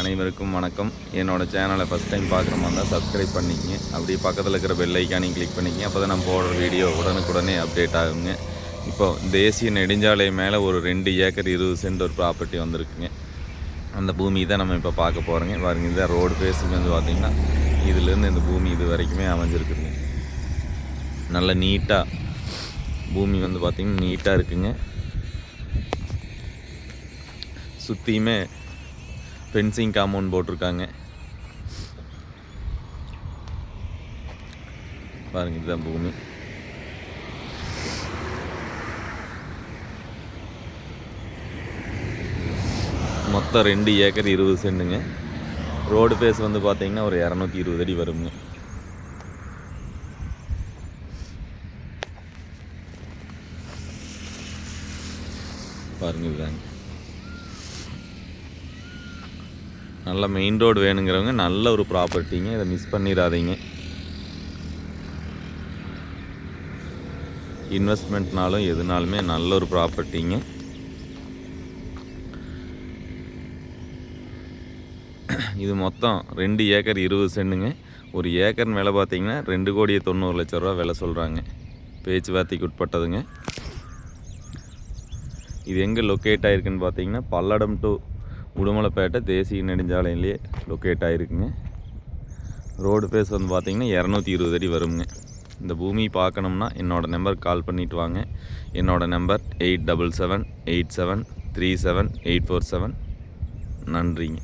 அனைவருக்கும் வணக்கம். என்னோடய சேனலை ஃபஸ்ட் டைம் பார்க்குற மாதிரி இருந்தால் சப்ஸ்கிரைப் பண்ணிக்கங்க. அப்படியே பக்கத்தில் இருக்கிற பெல் ஐக்கானையும் கிளிக் பண்ணிக்கங்க. அப்போ தான் நான் போடுற வீடியோ உடனுக்குடனே அப்டேட் ஆகுங்க. இப்போது தேசிய நெடுஞ்சாலை மேலே ஒரு 2 ஏக்கர் 20 சென்ட் ஒரு ப்ராப்பர்ட்டி வந்திருக்குங்க. அந்த பூமி தான் நம்ம இப்போ பார்க்க போகிறோங்க. பாருங்க, இதுதான் ரோடு ஃபேஸிங் வந்து பார்த்திங்கன்னா இதுலேருந்து இந்த பூமி இது வரைக்குமே அமைஞ்சிருக்குதுங்க. நல்ல நீட்டாக பூமி வந்து பார்த்திங்கன்னா நீட்டாக இருக்குங்க. சுற்றியுமே ஃபென்சிங் காம்பவுண்ட் போட்டிருக்காங்க. பாருங்க, இதுதான் பூமி. மொத்தம் 2 ஏக்கர் 20 சென்ட்டுங்க. ரோடு ஃபேஸ் வந்து பார்த்தீங்கன்னா ஒரு 220 அடி வருங்க. பாருங்க, இதுதாங்க. நல்ல மெயின் ரோடு வேணுங்கிறவங்க நல்ல ஒரு ப்ராப்பர்ட்டிங்க. இதை மிஸ் பண்ணிடாதீங்க. இன்வெஸ்ட்மெண்ட்னாலும் எதுனாலுமே நல்ல ஒரு ப்ராப்பர்ட்டிங்க. இது மொத்தம் 2 ஏக்கர் 20 சென்ட்டுங்க. ஒரு ஏக்கர் விலை பார்த்தீங்கன்னா 2,90,00,000 ரூபா விலை சொல்கிறாங்க. பேச்சுவார்த்தைக்கு உட்பட்டதுங்க. இது எங்கே லொக்கேட் ஆகிருக்குன்னு பார்த்தீங்கன்னா பல்லடம் டு உடுமலைப்பேட்டை தேசிய நெடுஞ்சாலையிலேயே லொக்கேட் ஆகிருக்குங்க. ரோடு ஃபேஸ் வந்து பார்த்திங்கன்னா 220 அடி வருங்க. இந்த பூமி பார்க்கணும்னா என்னோடய நம்பருக்கு கால் பண்ணிவிட்டு வாங்க. என்னோடய நம்பர் 8778737847. நன்றிங்க.